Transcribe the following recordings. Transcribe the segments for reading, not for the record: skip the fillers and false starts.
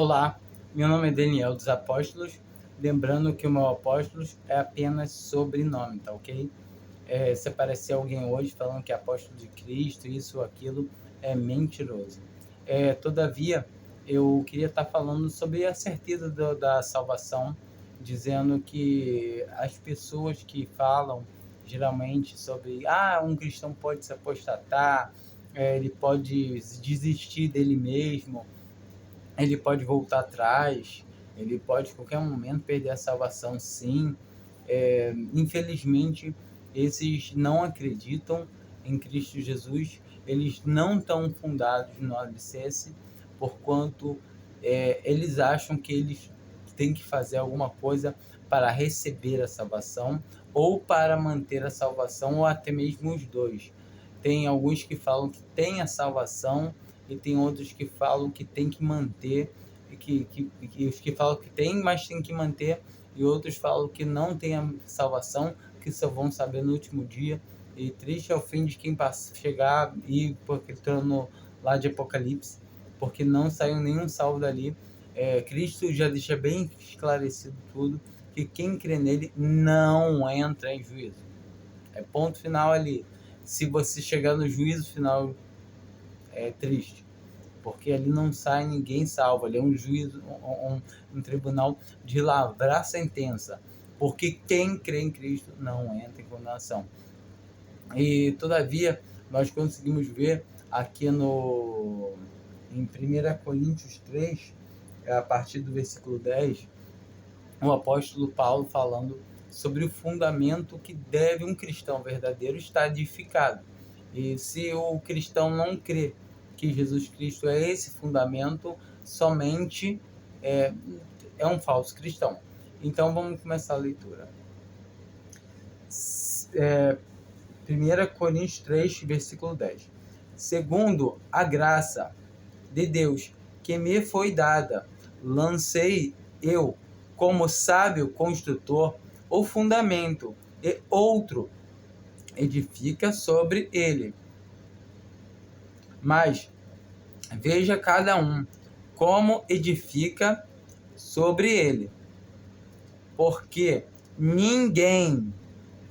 Olá, meu nome é Daniel dos Apóstolos. Lembrando que o meu apóstolos é apenas sobrenome, tá ok? Se aparecer alguém hoje falando que é apóstolo de Cristo, isso ou aquilo, é mentiroso. Todavia, eu queria estar falando sobre a certeza da salvação, dizendo que as pessoas que falam geralmente sobre um cristão pode se apostatar, ele pode desistir dele mesmo, ele pode voltar atrás, ele pode, em qualquer momento, perder a salvação, sim. Infelizmente, esses não acreditam em Cristo Jesus, eles não estão fundados no alicerce, porquanto eles acham que eles têm que fazer alguma coisa para receber a salvação, ou para manter a salvação, ou até mesmo os dois. Tem alguns que falam que tem a salvação, e tem outros que falam que tem que manter, e os que falam que tem, mas tem que manter, e outros falam que não tem a salvação, que só vão saber no último dia. E triste é o fim de quem chegar e porque tornou lá de Apocalipse, porque não saiu nenhum salvo dali. Cristo já deixa bem esclarecido tudo, que quem crê nele não entra em juízo. É ponto final ali. Se você chegar no juízo final, é triste, porque ali não sai ninguém salvo, ali é um juízo, um tribunal de lavrar sentença, porque quem crê em Cristo não entra em condenação. E todavia nós conseguimos ver aqui em 1 Coríntios 3, a partir do versículo 10, o apóstolo Paulo falando sobre o fundamento que deve um cristão verdadeiro estar edificado. E se o cristão não crê que Jesus Cristo é esse fundamento, somente é um falso cristão. Então vamos começar a leitura. 1 Coríntios 3, versículo 10. Segundo a graça de Deus que me foi dada, lancei eu, como sábio construtor, o fundamento, e outro edifica sobre ele. Mas veja cada um como edifica sobre ele. Porque ninguém,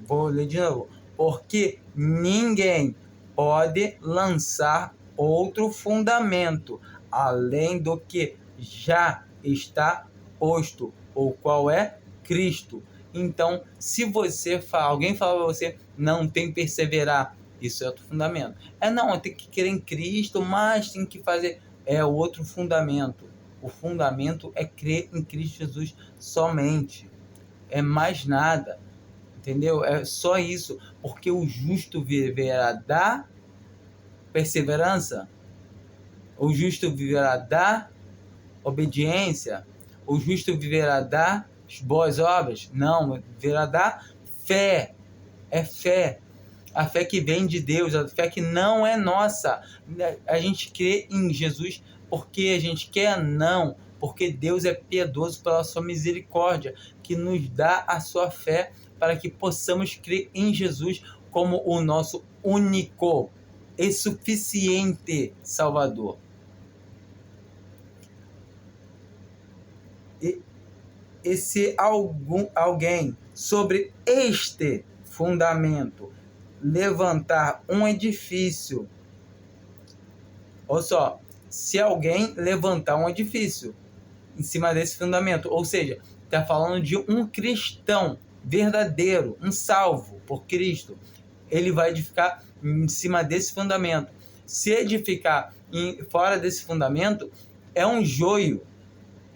vou ler de novo, porque ninguém pode lançar outro fundamento além do que já está posto, o qual é Cristo. Então, se alguém fala para você, não tem que perseverar, isso é outro fundamento. Não, tem que crer em Cristo, mas tem que fazer, outro fundamento. O fundamento é crer em Cristo Jesus somente. É mais nada, entendeu? É só isso, porque o justo viverá da perseverança, o justo viverá da obediência, o justo viverá das boas obras? Não, viverá da fé. É fé. A fé que vem de Deus, a fé que não é nossa. A gente crê em Jesus porque a gente quer? Não, porque Deus é piedoso pela sua misericórdia, que nos dá a sua fé para que possamos crer em Jesus como o nosso único e suficiente Salvador. E se alguém sobre este fundamento levantar um edifício, olha só, se alguém levantar um edifício em cima desse fundamento, ou seja, está falando de um cristão verdadeiro, um salvo por Cristo, ele vai edificar em cima desse fundamento. Se edificar fora desse fundamento, é um joio.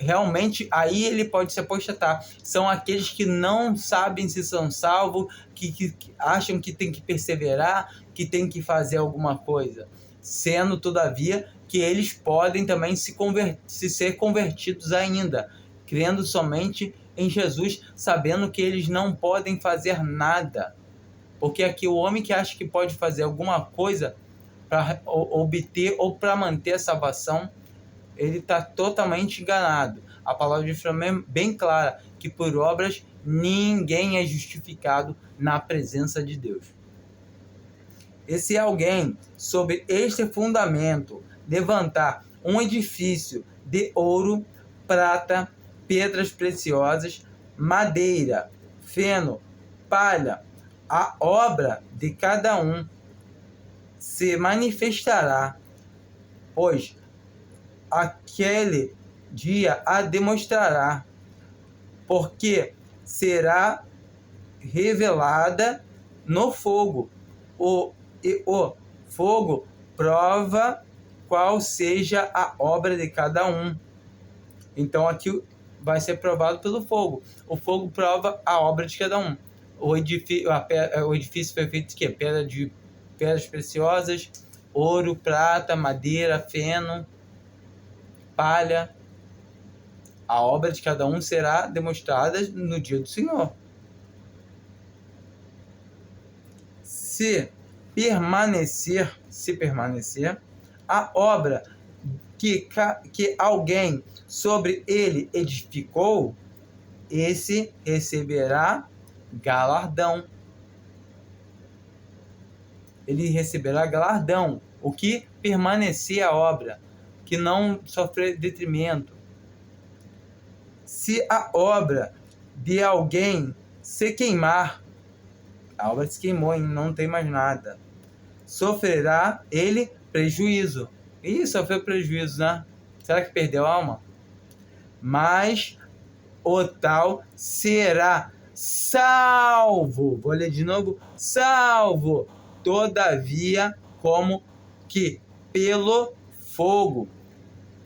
Realmente, aí ele pode se apostatar. São aqueles que não sabem se são salvos, que acham que tem que perseverar, que tem que fazer alguma coisa, sendo, todavia, que eles podem também se ser convertidos ainda, crendo somente em Jesus, sabendo que eles não podem fazer nada. Porque aqui o homem que acha que pode fazer alguma coisa para obter ou para manter a salvação, ele está totalmente enganado. A palavra de Deus é bem clara, que por obras ninguém é justificado na presença de Deus. E se alguém, sobre este fundamento, levantar um edifício de ouro, prata, pedras preciosas, madeira, feno, palha. A obra de cada um se manifestará, pois aquele dia a demonstrará, porque será revelada no fogo. O fogo prova qual seja a obra de cada um. Então aqui vai ser provado pelo fogo. O fogo prova a obra de cada um. O edifício foi feito de quê? Pedras preciosas, ouro, prata, madeira, feno, palha. A obra de cada um será demonstrada no dia do Senhor. Se permanecer, a obra que alguém sobre ele edificou, esse receberá galardão. Ele receberá galardão. O que permanecer a obra, que não sofrer detrimento. Se a obra de alguém se queimar, a obra se queimou, hein? Não tem mais nada, sofrerá ele prejuízo. Ih, sofreu prejuízo, né? Será que perdeu a alma? Mas o tal será salvo. Vou ler de novo. Salvo, todavia, como que pelo fogo.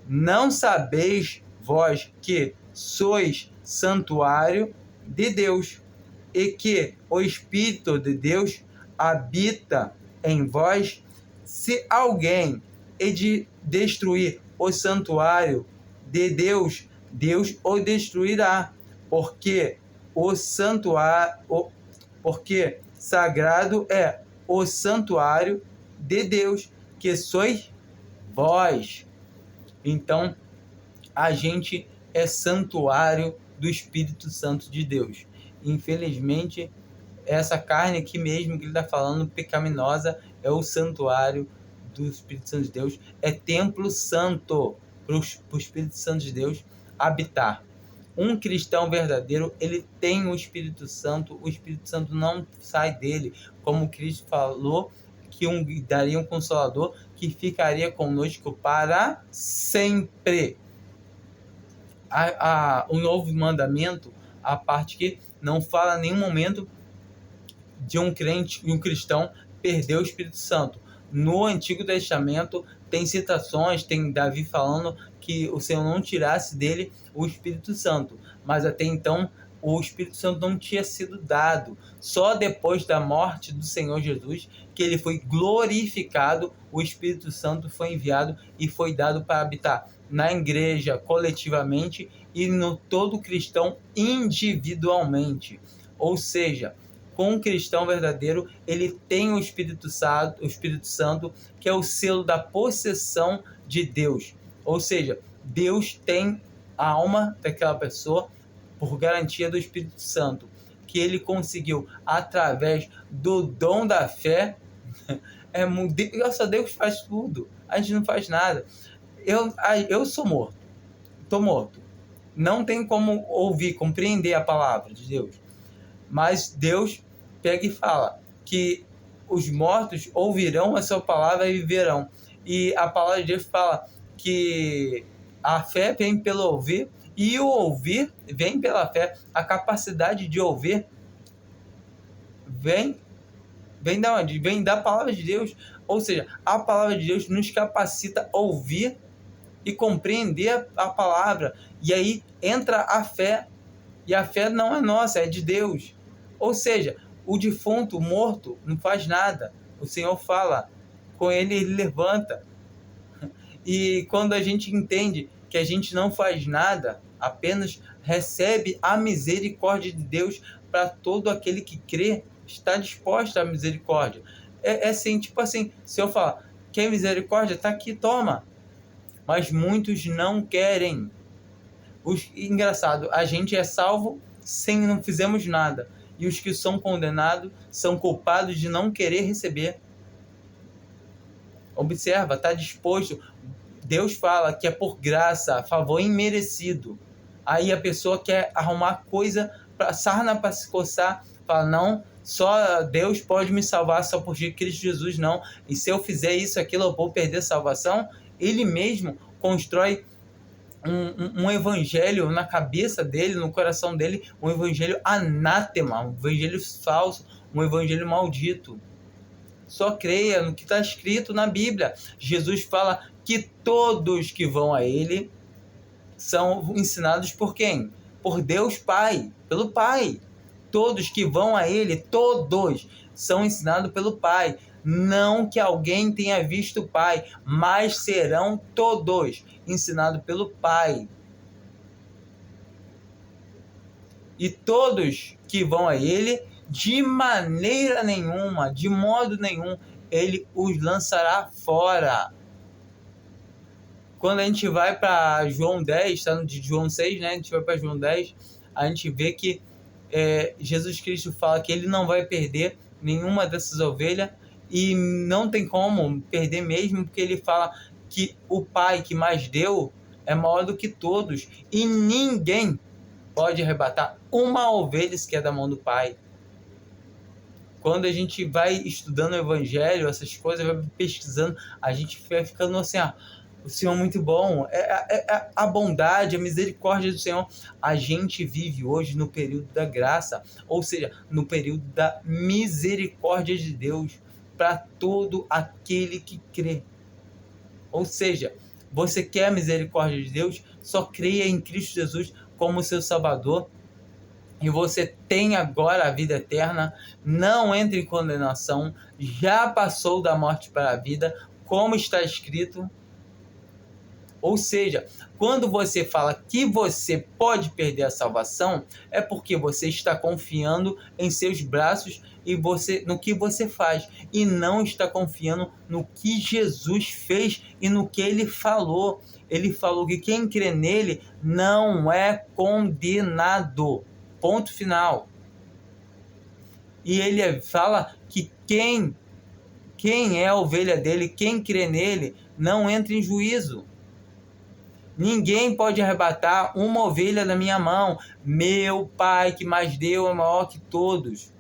Não sabeis vós que sois santuário de Deus, e que o Espírito de Deus habita em vós? Se alguém destruir o santuário de Deus, Deus o destruirá, porque sagrado é o santuário de Deus, que sois vós. Então, a gente é santuário do Espírito Santo de Deus. Infelizmente, essa carne aqui mesmo que ele está falando, pecaminosa, é o santuário do Espírito Santo de Deus. É templo santo para o Espírito Santo de Deus habitar. Um cristão verdadeiro, ele tem o Espírito Santo não sai dele, como Cristo falou, que daria um Consolador que ficaria conosco para sempre. O novo mandamento, a parte que não fala em nenhum momento de um crente e um cristão perder o Espírito Santo. No Antigo Testamento tem citações, tem Davi falando que o Senhor não tirasse dele o Espírito Santo, mas até então o Espírito Santo não tinha sido dado. Só depois da morte do Senhor Jesus, que ele foi glorificado, o Espírito Santo foi enviado e foi dado para habitar na igreja coletivamente e no todo cristão individualmente. Ou seja, com um cristão verdadeiro, ele tem o Espírito Santo, que é o selo da possessão de Deus. Ou seja, Deus tem a alma daquela pessoa por garantia do Espírito Santo, que ele conseguiu através do dom da fé. Só Deus faz tudo, a gente não faz nada. Eu sou morto, estou morto, não tem como ouvir, compreender a palavra de Deus, mas Deus pega e fala que os mortos ouvirão a sua palavra e viverão, e a palavra de Deus fala que a fé vem pelo ouvir, e o ouvir vem pela fé. A capacidade de ouvir vem da onde? Vem da palavra de Deus. Ou seja, a palavra de Deus nos capacita a ouvir e compreender a palavra. E aí entra a fé. E a fé não é nossa, é de Deus. Ou seja, o defunto, o morto, não faz nada. O Senhor fala com ele, ele levanta. E quando a gente entende que a gente não faz nada, apenas recebe a misericórdia de Deus para todo aquele que crê, está disposto à misericórdia. É assim, tipo assim, se eu falar, quer misericórdia? Está aqui, toma. Mas muitos não querem. Engraçado, a gente é salvo sem não fizemos nada. E os que são condenados são culpados de não querer receber. Observa, está disposto. Deus fala que é por graça, favor imerecido. Aí a pessoa quer arrumar coisa, sarna para se coçar, fala, não, só Deus pode me salvar, só por Cristo Jesus, não. E se eu fizer isso, aquilo, eu vou perder a salvação. Ele mesmo constrói um evangelho na cabeça dele, no coração dele, um evangelho anátema, um evangelho falso, um evangelho maldito. Só creia no que está escrito na Bíblia. Jesus fala que todos que vão a ele são ensinados por quem? Por Deus Pai, pelo Pai. Todos que vão a ele, todos são ensinados pelo Pai. Não que alguém tenha visto o Pai, mas serão todos ensinados pelo Pai. E todos que vão a ele, de maneira nenhuma, de modo nenhum, ele os lançará fora. Quando a gente vai para João 10, está no de João 6, né? A gente vai para João 10, a gente vê que Jesus Cristo fala que ele não vai perder nenhuma dessas ovelhas, e não tem como perder mesmo, porque ele fala que o Pai que mais deu é maior do que todos, e ninguém pode arrebatar uma ovelha que é da mão do Pai. Quando a gente vai estudando o Evangelho, essas coisas, vai pesquisando, a gente vai ficando assim, o Senhor é muito bom, a bondade, a misericórdia do Senhor. A gente vive hoje no período da graça, ou seja, no período da misericórdia de Deus para todo aquele que crê. Ou seja, você quer a misericórdia de Deus, só creia em Cristo Jesus como seu Salvador, e você tem agora a vida eterna. Não entre em condenação, já passou da morte para a vida, como está escrito. Ou seja, quando você fala que você pode perder a salvação, é porque você está confiando em seus braços e no que você faz, e não está confiando no que Jesus fez e no que ele falou. Ele falou que quem crê nele não é condenado. Ponto final. E ele fala que quem é a ovelha dele, quem crê nele, não entra em juízo. Ninguém pode arrebatar uma ovelha da minha mão. Meu Pai que mais deu é maior que todos.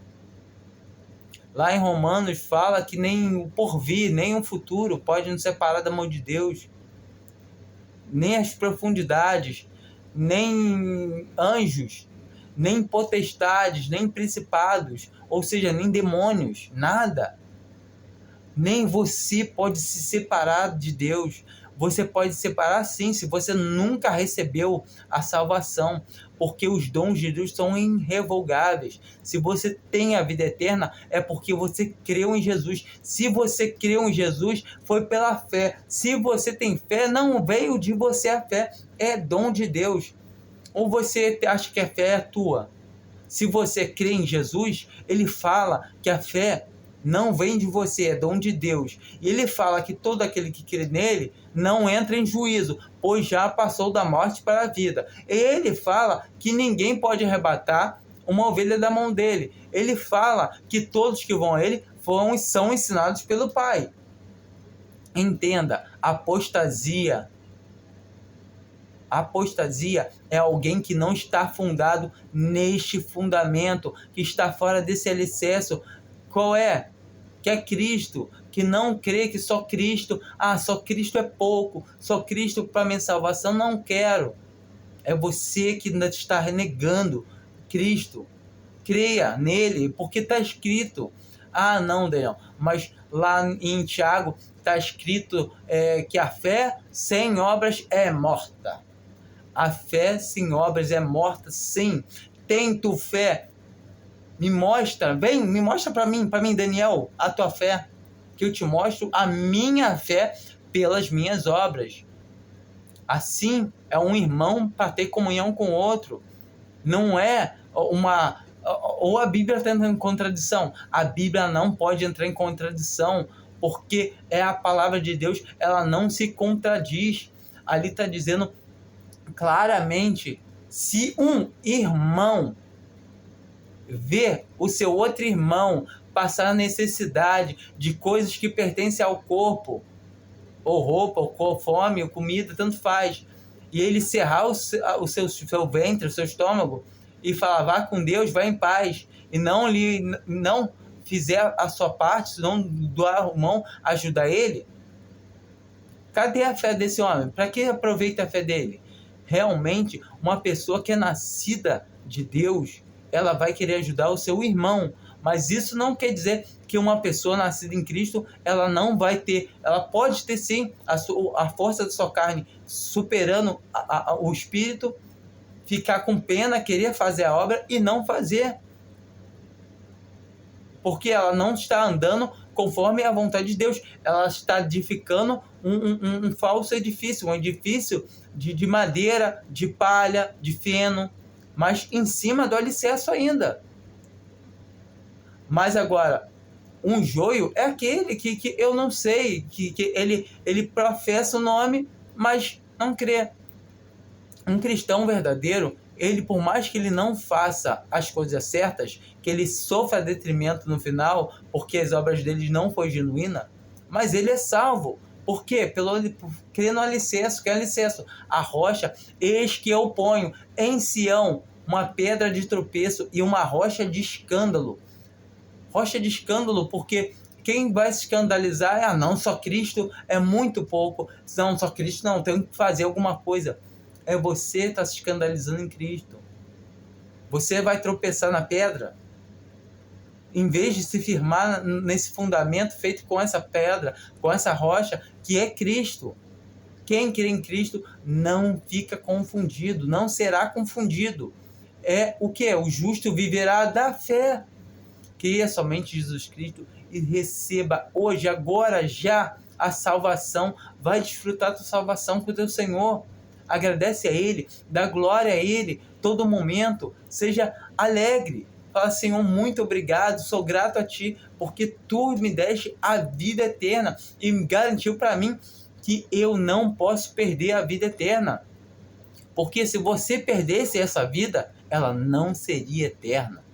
Lá em Romanos fala que nem o porvir, nem o futuro pode nos separar da mão de Deus. Nem as profundidades, nem anjos, nem potestades, nem principados, ou seja, nem demônios, nada. Nem você pode se separar de Deus. Você pode se separar sim, se você nunca recebeu a salvação, porque os dons de Deus são irrevogáveis. Se você tem a vida eterna, é porque você creu em Jesus. Se você creu em Jesus, foi pela fé. Se você tem fé, não veio de você a fé, é dom de Deus. Ou você acha que a fé é tua? Se você crê em Jesus, ele fala que a fé não vem de você, é dom de Deus. E ele fala que todo aquele que crê nele não entra em juízo, pois já passou da morte para a vida. Ele fala que ninguém pode arrebatar uma ovelha da mão dele. Ele fala que todos que vão a ele são ensinados pelo Pai. Entenda, apostasia. Apostasia é alguém que não está fundado neste fundamento, que está fora desse alicerce. Qual é? Que é Cristo, que não crê que só Cristo, só Cristo é pouco, só Cristo para minha salvação, não quero. É você que ainda está renegando Cristo. Creia nele, porque está escrito. Não, Daniel, mas lá em Tiago está escrito que a fé sem obras é morta. A fé sem obras é morta, sim. Tem tu fé? Me mostra para mim, Daniel, a tua fé, que eu te mostro a minha fé pelas minhas obras. Assim é um irmão para ter comunhão com o outro. Não é ou a Bíblia está entrando em contradição. A Bíblia não pode entrar em contradição, porque é a palavra de Deus, ela não se contradiz. Ali está dizendo claramente, se um irmão ver o seu outro irmão passar necessidade de coisas que pertencem ao corpo, ou roupa, ou fome, ou comida, tanto faz, e ele cerrar o seu ventre, o seu estômago, e falar, vá com Deus, vá em paz, e não fizer a sua parte, não doar a mão, ajudar ele, cadê a fé desse homem? Para que aproveita a fé dele? Realmente, uma pessoa que é nascida de Deus, ela vai querer ajudar o seu irmão, mas isso não quer dizer que uma pessoa nascida em Cristo, ela não vai ter, ela pode ter sim a força da sua carne superando o espírito, ficar com pena, querer fazer a obra e não fazer, porque ela não está andando conforme a vontade de Deus, ela está edificando um falso edifício, um edifício de madeira, de palha, de feno, mas em cima do alicerce ainda. Mas agora, um joio é aquele que eu não sei, que ele professa o nome, mas não crê. Um cristão verdadeiro, ele, por mais que ele não faça as coisas certas, que ele sofra detrimento no final, porque as obras dele não foram genuínas, mas ele é salvo. Por quê? Por crer no alicerce. Que é alicerce? A rocha, eis que eu ponho em Sião uma pedra de tropeço e uma rocha de escândalo. Rocha de escândalo, porque quem vai se escandalizar é, não, só Cristo é muito pouco. Não, só Cristo não, tem que fazer alguma coisa. É você está se escandalizando em Cristo. Você vai tropeçar na pedra, em vez de se firmar nesse fundamento feito com essa pedra, com essa rocha, que é Cristo. Quem crê em Cristo não fica confundido, não será confundido. É o que? O justo viverá da fé. Creia somente em Jesus Cristo e receba hoje, agora, já a salvação. Vai desfrutar da salvação com o teu Senhor. Agradece a Ele, dá glória a Ele, todo momento, seja alegre. Fala, Senhor, muito obrigado, sou grato a Ti, porque Tu me deste a vida eterna e me garantiu para mim que eu não posso perder a vida eterna. Porque se você perdesse essa vida, ela não seria eterna.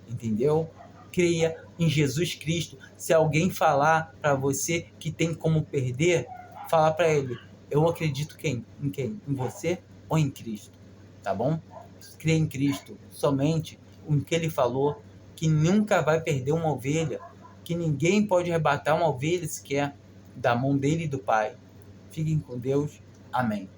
Entendeu? Creia em Jesus Cristo. Se alguém falar para você que tem como perder, fala para ele, eu acredito em quem? Em você ou em Cristo? Tá bom? Creia em Cristo, somente o que ele falou, que nunca vai perder uma ovelha, que ninguém pode arrebatar uma ovelha sequer da mão dele e do Pai. Fiquem com Deus. Amém.